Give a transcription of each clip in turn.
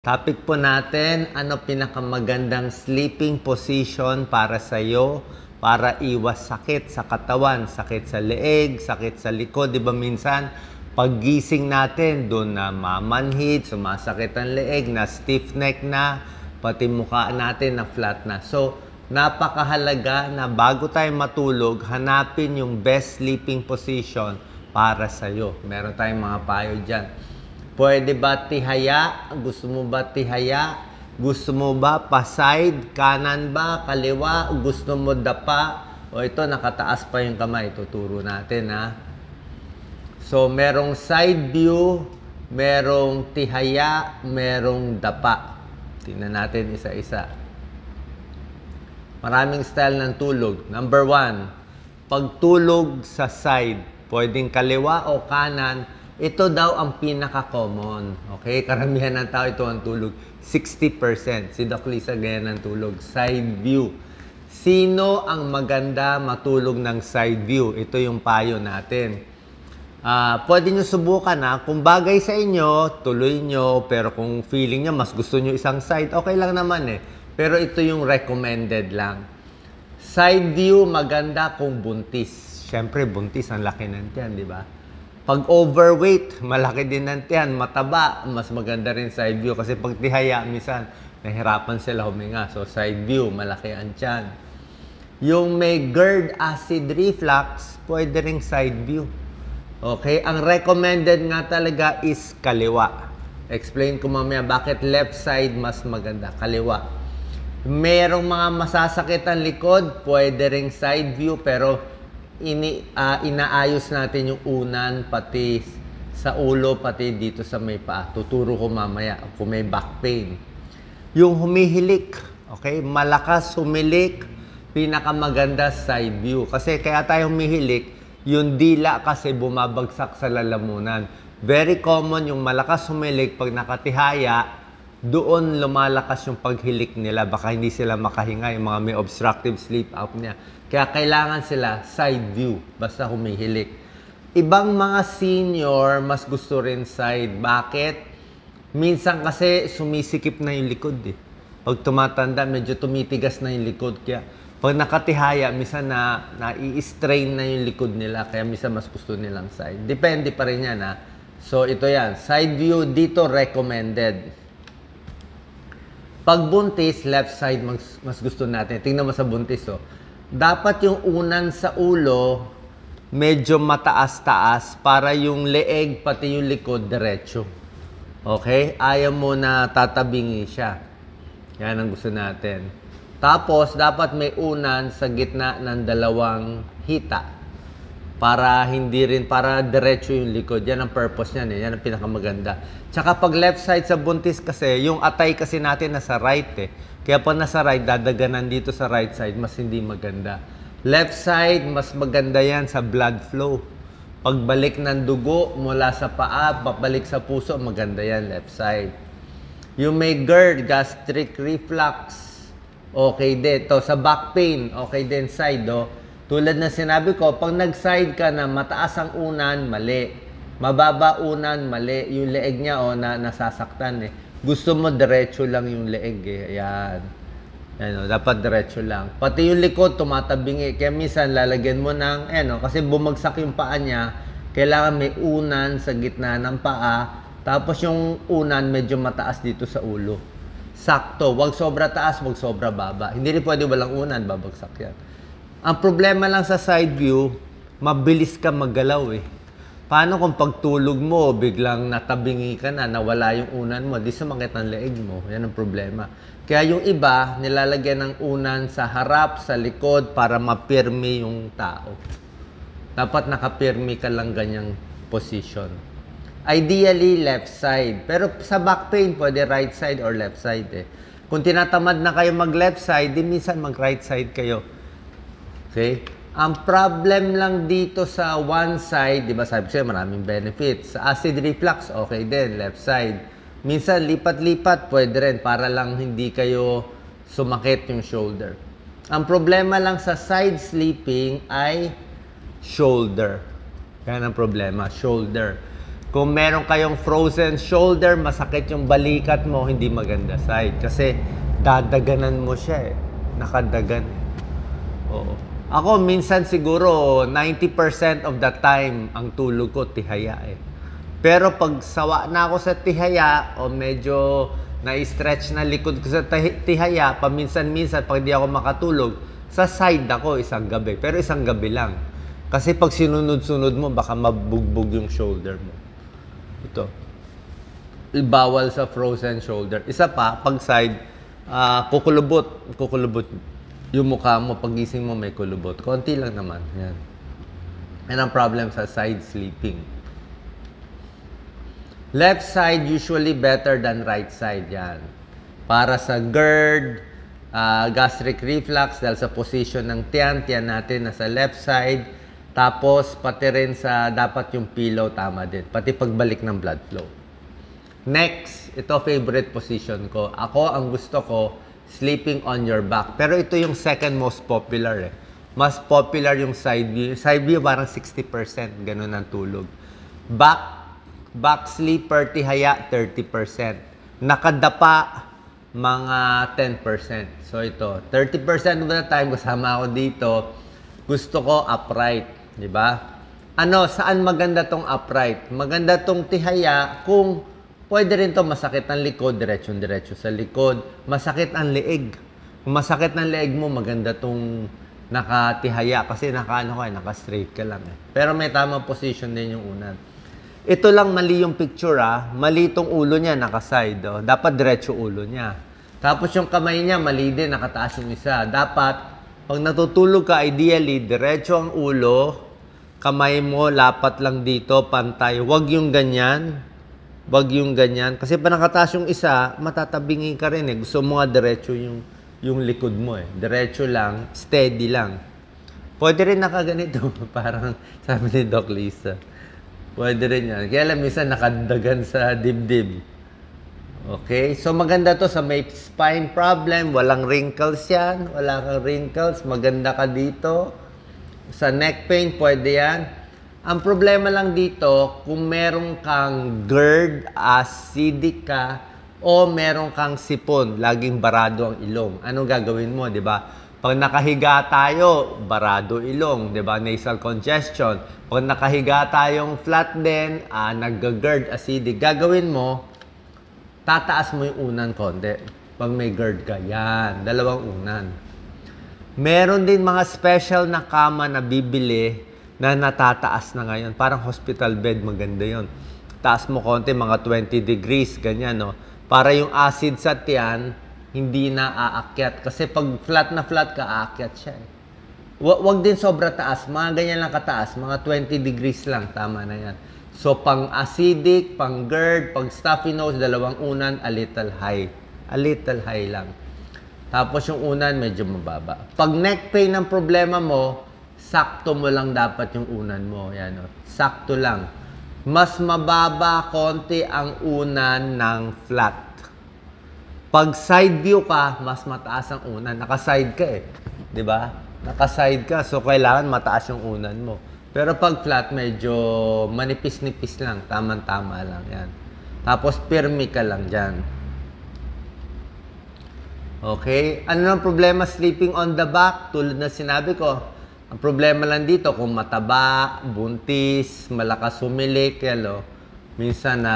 Topic po natin, ano pinakamagandang sleeping position para sa iyo para iwas sakit sa katawan, sakit sa leeg, sakit sa likod. Di ba minsan, paggising natin, doon na mamanhid, sumasakit ang leeg, na stiff neck na, pati mukha natin na flat na. So, napakahalaga na bago tayo matulog, hanapin yung best sleeping position para sa iyo. Meron tayong mga payo dyan. Pwede ba tihaya? Gusto mo ba tihaya? Gusto mo ba pa-side? Kanan ba? Kaliwa? Gusto mo dapa? O ito, nakataas pa yung kamay. Tuturo natin, ha? So, merong side view, merong tihaya, merong dapa. Tingnan natin isa-isa. Maraming style ng tulog. Number 1, pagtulog sa side. Pwedeng kaliwa o kanan. Ito daw ang pinaka-common. Okay? Karamihan ng tao ito ang tulog. 60%. Si Doc Lisa ganyan ang tulog. Side view. Sino ang maganda matulog ng side view? Ito yung payo natin. Pwede nyo subukan, ha? Kung bagay sa inyo, tuloy nyo. Pero kung feeling nyo, mas gusto nyo isang side, okay lang naman eh. Pero ito yung recommended lang. Side view, maganda kung buntis. Siyempre, buntis, ang laki ng tiyan, di ba? Pag overweight, malaki din ng tiyan, mataba, mas maganda rin side view. Kasi pag tihaya, minsan, nahirapan sila huminga. So, side view, malaki ang tiyan. Yung may GERD acid reflux, pwede rin side view. Okay? Ang recommended nga talaga is kaliwa. Explain ko mamaya bakit left side mas maganda. Kaliwa. Merong mga masasakit ang likod, pwede rin side view, pero inaayos natin yung unan, pati sa ulo, pati dito sa may paa. Tuturo ko mamaya kung may back pain. Yung humihilik, okay? Malakas humilik, pinakamaganda side view. Kasi kaya tayo humihilik, yung dila kasi bumabagsak sa lalamunan. Very common yung malakas humilik pag nakatihaya, doon lumalakas yung paghilik nila. Baka hindi sila makahinga, yung mga may obstructive sleep apnea. Kaya kailangan sila side view, basta humihilik. Ibang mga senior, mas gusto rin side. Bakit? Minsan kasi sumisikip na yung likod eh. Pag tumatanda, medyo tumitigas na yung likod. Kaya pag nakatihaya, minsan na-i-strain na yung likod nila. Kaya minsan mas gusto nilang side. Depende pa rin yan, ha. So ito yan, side view dito recommended. Pag buntis, left side mas gusto natin. Tingnan mo sa buntis, oh. Dapat yung unan sa ulo, medyo mataas-taas para yung leeg, pati yung likod, diretso. Okay? Ayaw mo na tatabingi siya. Yan ang gusto natin. Tapos, dapat may unan sa gitna ng dalawang hita. Para diretso yung likod. Yan ang purpose niyan eh. Yan ang pinakamaganda. Tsaka pag left side sa buntis kasi, yung atay kasi natin nasa right eh. Kaya pag nasa right, dadaganan dito sa right side, mas hindi maganda. Left side, mas maganda yan sa blood flow. Pagbalik ng dugo mula sa paa, babalik sa puso, maganda yan left side. Yung may GERD, gastric reflux, okay din. To, sa back pain, okay din side, oh. Tulad na sinabi ko, pag nag-side ka na mataas ang unan, mali. Mababa unan, mali. Yung leeg niya, oh, nasasaktan eh. Gusto mo, diretso lang yung leeg eh. Ayan. Ayan, oh, dapat diretso lang. Pati yung likod, tumatabingi. Kaya minsan, lalagyan mo ng, ayan, oh, kasi bumagsak yung paa niya, kailangan may unan sa gitna ng paa. Tapos yung unan, medyo mataas dito sa ulo. Sakto. Huwag sobra taas, huwag sobra baba. Hindi rin pwede walang unan, babagsak yan. Ang problema lang sa side view, mabilis ka maggalaw eh. Paano kung pagtulog mo, biglang natabingi ka na, nawala yung unan mo, di sumakit ang leeg mo. Yan ang problema. Kaya yung iba, nilalagyan ng unan sa harap, sa likod, para mapirmi yung tao. Dapat nakapirmi ka lang ganyang position. Ideally, left side. Pero sa back pain, pwede right side or left side eh. Kung tinatamad na kayo mag-left side, di minsan mag-right side kayo. Okay? Ang problem lang dito sa one side, di ba sabi ko maraming benefits. Sa acid reflux, okay din, left side. Minsan, lipat-lipat, pwede rin para lang hindi kayo sumakit yung shoulder. Ang problema lang sa side sleeping ay shoulder. Yan ang problema, shoulder. Kung meron kayong frozen shoulder, masakit yung balikat mo, hindi maganda side. Kasi dadaganan mo siya eh. Nakadagan. Oo. Ako, minsan siguro 90% of the time, ang tulog ko, tihaya eh. Pero pag sawa na ako sa tihaya, o medyo na-stretch na likod ko sa tihaya, paminsan-minsan, pag di ako makatulog, sa side ako isang gabi. Pero isang gabi lang. Kasi pag sinunod-sunod mo, baka mabugbog yung shoulder mo. Ito. Bawal sa frozen shoulder. Isa pa, pag side, kukulubot. Kukulubot yung mukha mo, pagising mo may kulubot. Konti lang naman. Yan. Yan ang problem sa side sleeping. Left side usually better than right side. Yan. Para sa GERD, gastric reflux, dahil sa position ng tiyan natin nasa left side. Tapos, pati rin sa dapat yung pillow, tama din. Pati pagbalik ng blood flow. Next, ito favorite position ko. Ako, ang gusto ko, sleeping on your back. Pero ito yung second most popular eh. Mas popular yung side view. Side view parang 60%. Ganun ang tulog. Back sleeper, tihaya, 30%. Nakadapa, mga 10%. So ito, 30% of the time, kasama ako dito, gusto ko upright. Diba? Saan maganda tong upright? Maganda tong tihaya kung pwede rin to masakit ang likod, diretso sa likod. Masakit ang leeg. Kung masakit ang leeg mo, maganda tong nakatihaya kasi naka-straight ka lang eh. Pero may tamang position din yung unan. Ito lang mali yung picture Mali itong ulo niya, naka-side. Oh. Dapat diretso ulo niya. Tapos yung kamay niya, mali din, nakataas yung isa. Dapat, pag natutulog ka, ideally, diretso ang ulo, kamay mo, lapat lang dito, pantay. Huwag yung ganyan. Wag yung ganyan. Kasi pa nakataas yung isa, matatabingin ka rin eh. Gusto mo nga diretso yung likod mo eh. Diretso lang, steady lang. Pwede rin nakaganito. Parang sabi ni Doc Lisa. Pwede rin yan. Kaya alam, minsan nakadagan sa dibdib. Okay? So maganda to sa may spine problem. Walang wrinkles yan. Wala kang wrinkles. Maganda ka dito. Sa neck pain, pwede yan. Ang problema lang dito, kung meron kang GERD, acidic ka, o meron kang sipon, laging barado ang ilong. Anong gagawin mo, di ba? Pag nakahiga tayo, barado ilong, di ba? Nasal congestion. Pag nakahiga tayong flat din, nag-GERD, acidic, gagawin mo, tataas mo yung unan konti. Pag may GERD ka, yan, dalawang unan. Meron din mga special na kama na bibili, na natataas na ngayon. Parang hospital bed, maganda yon. Taas mo konti, mga 20 degrees, ganyan, no? Para yung acid sa tiyan, hindi na aakyat. Kasi pag flat na flat ka, aakyat siya. Eh. Wag din sobra taas. Mga ganyan lang kataas. Mga 20 degrees lang. Tama na yan. So, pang acidic, pang GERD, pag stuffy nose, dalawang unan, a little high. A little high lang. Tapos yung unan, medyo mababa. Pag neck pain ang problema mo, sakto mo lang dapat yung unan mo. Yan, o. Sakto lang. Mas mababa konti ang unan ng flat. Pag side view ka, mas mataas ang unan. Naka-side ka eh. Di ba? Naka-side ka. So, kailangan mataas yung unan mo. Pero pag flat, medyo manipis-nipis lang. Tama-tama lang. Yan. Tapos, pirmi ka lang dyan. Okay? Ano ang problema sleeping on the back? Tulad na sinabi ko, ang problema lang dito, kung mataba, buntis, malakas humilik, minsan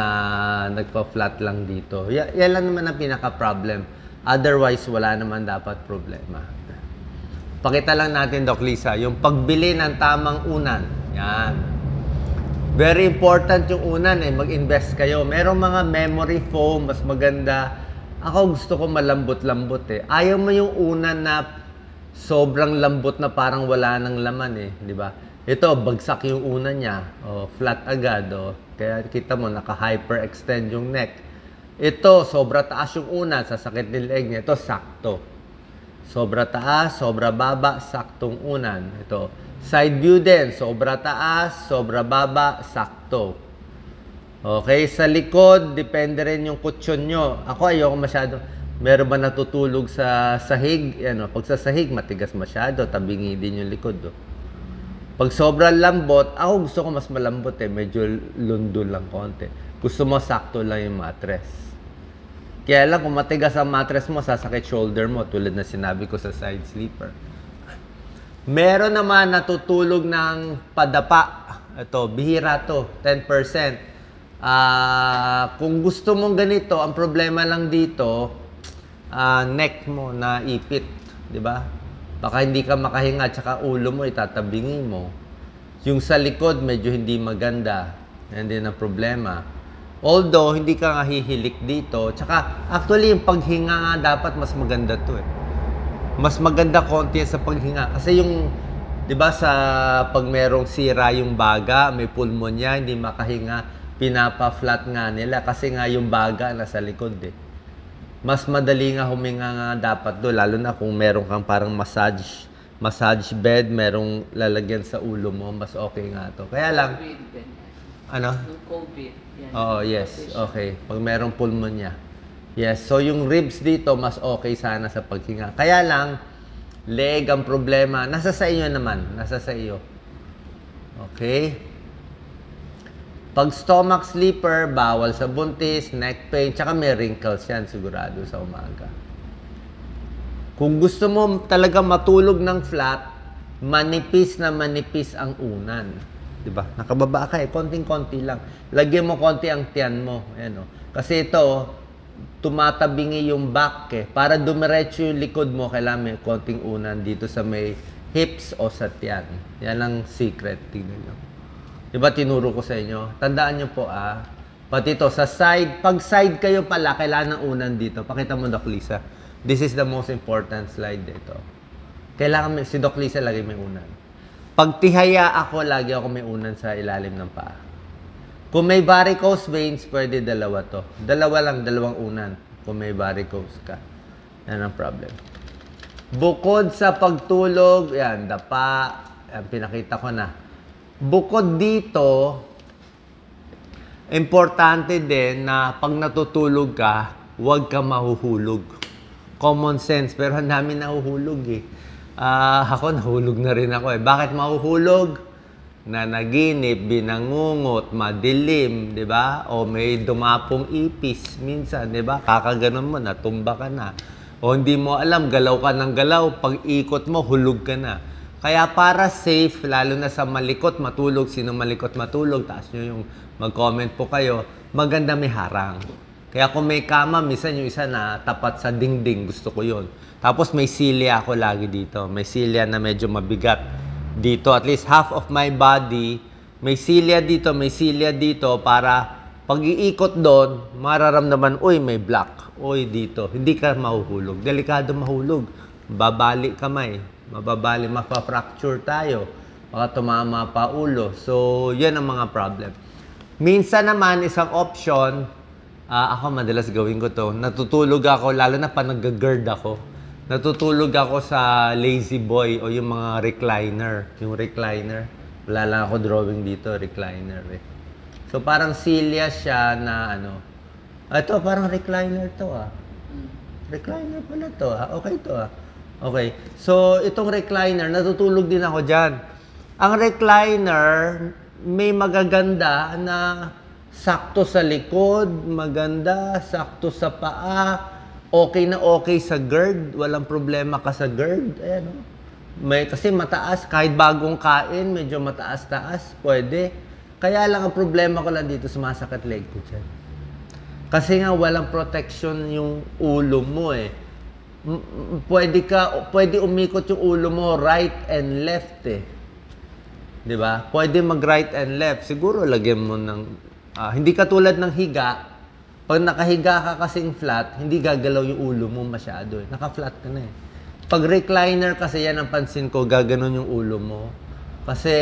nagpa-flat lang dito. Yan lang naman ang pinaka-problem. Otherwise, wala naman dapat problema. Pakita lang natin, Doc Lisa, yung pagbili ng tamang unan. Yan. Very important yung unan eh. Mag-invest kayo. Merong mga memory foam, mas maganda. Ako gusto ko malambot-lambot eh. Ayaw mo yung unan na sobrang lambot na parang wala nang laman eh, di ba? Ito, bagsak yung unan niya, flat agad, kaya kita mo, naka-hyperextend yung neck. Ito, sobra taas yung unan, sasakit ng leg niya. Ito, sakto. Sobra taas, sobra baba, saktong unan. Ito, side view din, sobra taas, sobra baba, sakto. Okay, sa likod, depende rin yung kutsyon nyo. Ako, ayoko masyado. Meron ba natutulog sa sahig? Pag sa sahig, matigas masyado. Tabingi din yung likod. Pag sobrang lambot, ako gusto ko mas malambot eh. Medyo lundol lang konti. Gusto mo sakto lang yung mattress. Kaya lang kung matigas ang mattress mo, sasakit shoulder mo tulad na sinabi ko sa side sleeper. Meron naman natutulog ng padapa. Ito, bihira to, 10%. Kung gusto mong ganito, ang problema lang dito, neck mo na ipit, di ba? Baka hindi ka makahinga, tsaka ulo mo itatabingi mo. Yung sa likod, medyo hindi maganda. Yan din ang problema. Although, hindi ka nga hihilik dito. Tsaka, actually, yung paghinga nga dapat mas maganda to eh. Mas maganda konti sa paghinga. Kasi yung, di ba, sa pag merong sira yung baga, may pulmonya, hindi makahinga, pinapa-flat nga nila. Kasi nga yung baga nasa likod eh. Mas madali nga huminga nga dapat do, lalo na kung meron kang parang massage bed, merong lalagyan sa ulo mo, mas okay nga to. Kaya lang, ano? Yung COVID. Yan. Oo, yes, okay. Pag merong pulmonya. Yes, so yung ribs dito, mas okay sana sa paghinga. Kaya lang, leg ang problema. Nasa sa iyo naman, nasa sa iyo. Okay? Pag stomach sleeper, bawal sa buntis, neck pain, tsaka may wrinkles yan sigurado sa umaga. Kung gusto mo talaga matulog ng flat, manipis na manipis ang unan. Diba? Nakababa ka eh, konting-konti lang. Lagyan mo konti ang tiyan mo. Ayan, oh. Kasi ito, tumatabingi yung back eh. Para dumiretso yung likod mo, kailangan may konting unan dito sa may hips o sa tiyan. Yan ang secret. Tingnan nyo. Diba tinuro ko sa inyo? Tandaan nyo po pati ito sa side, pag side kayo pala, kailangan ng unan dito. Pakita mo, Doc Lisa. This is the most important slide dito. Kailangan si Doc Lisa lagi may unan. Pag tihaya ako, lagi ako may unan sa ilalim ng paa. Kung may varicose veins, pwede dalawa to. Dalawa lang, dalawang unan. Kung may varicose ka. Yan ang problem. Bukod sa pagtulog, yan, dapa, yan, pinakita ko na. Bukod dito, importante din na pag natutulog ka, huwag ka mahuhulog. Common sense, pero ang dami nahuhulog eh. Ako, nahulog na rin ako eh. Bakit mahuhulog? Nanaginip, binangungot, madilim, di ba? O may dumapong ipis minsan, di ba? Kakaganon mo, natumba ka na. O hindi mo alam, galaw ka ng galaw, pag ikot mo, hulog ka na. Kaya para safe, lalo na sa malikot matulog, sino malikot matulog, taas nyo yung mag-comment po kayo, maganda may harang. Kaya kung may kama, minsan yung isa na tapat sa dingding, gusto ko yon. Tapos may silya ako lagi dito. May silya na medyo mabigat dito. At least half of my body, may silya dito para pag iikot doon, mararamdaman, uy, may black. Uy, dito. Hindi ka mahuhulog. Delikado mahulog. Babali kamay. Mababali, mapa-fracture tayo. Baka tumama pa ulo. So, yan ang mga problem. Minsan naman, isang option, ako madalas gawin ko to, natutulog ako, lalo na pa nag-gird ako. Natutulog ako sa lazy boy o yung mga recliner. Yung recliner. Wala lang ako drawing dito, recliner eh. So, parang silya siya na ano. Ito, parang recliner to Recliner pala to Okay to Okay. So, itong recliner, natutulog din ako dyan. Ang recliner, may magaganda na sakto sa likod, maganda, sakto sa paa, okay na okay sa gird, walang problema ka sa gird. Ayan, oh. Kasi mataas, kahit bagong kain, medyo mataas-taas, pwede. Kaya lang ang problema ko lang dito, sumasakit leg ko dyan. Kasi nga walang protection yung ulo mo eh. Pwede umikot yung ulo mo right and left eh. 'Di ba? Pwede mag right and left. Siguro lagyan mo ng hindi katulad ng higa. Pag nakahiga ka kasing flat, hindi gagalaw yung ulo mo masyado eh. Naka-flat ka na eh. Pag recliner kasi yan ang pansin ko, gaganon yung ulo mo. Kasi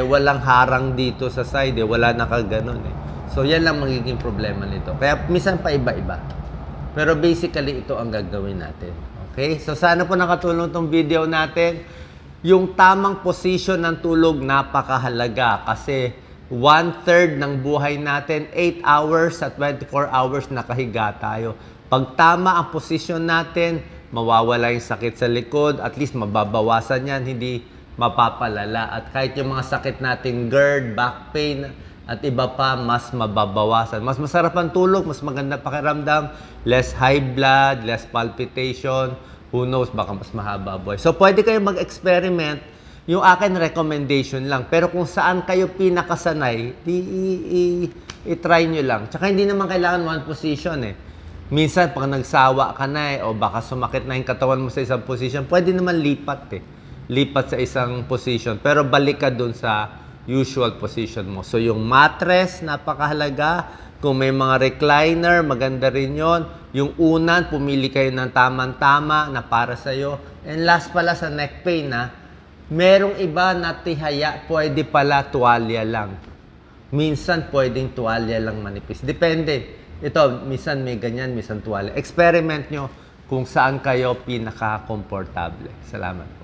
walang harang dito sa side eh, wala nakaganon eh. So yan lang magiging problema nito. Kaya minsan pa iba-iba. Pero basically, ito ang gagawin natin. Okay? So, sana po nakatulong itong video natin. Yung tamang position ng tulog, napakahalaga. Kasi 1/3 ng buhay natin, 8 hours at 24 hours nakahiga tayo. Pag tama ang position natin, mawawala yung sakit sa likod. At least mababawasan yan. Hindi mapapalala. At kahit yung mga sakit nating GERD, back pain, at iba pa, mas mababawasan. Mas masarap ang tulog, mas maganda pakiramdam, less high blood, less palpitation, who knows, baka mas mahaba buhay. So, pwede kayo mag-experiment. Yung akin recommendation lang. Pero kung saan kayo pinakasanay, i-try nyo lang. Tsaka hindi naman kailangan one position eh. Minsan, pag nagsawa ka na o baka sumakit na yung katawan mo sa isang position, pwede naman lipat eh. Lipat sa isang position. Pero balik ka dun sa usual position mo. So, yung mattress, napakahalaga. Kung may mga recliner, maganda rin yon. Yung unan, pumili kayo ng tamang-tama na para sa'yo. And last pala sa neck pain merong iba na tihaya, pwede pala tuwalya lang. Minsan, pwedeng tuwalya lang manipis. Depende. Ito, minsan may ganyan, minsan tuwalya. Experiment nyo kung saan kayo pinaka-komportable. Salamat po.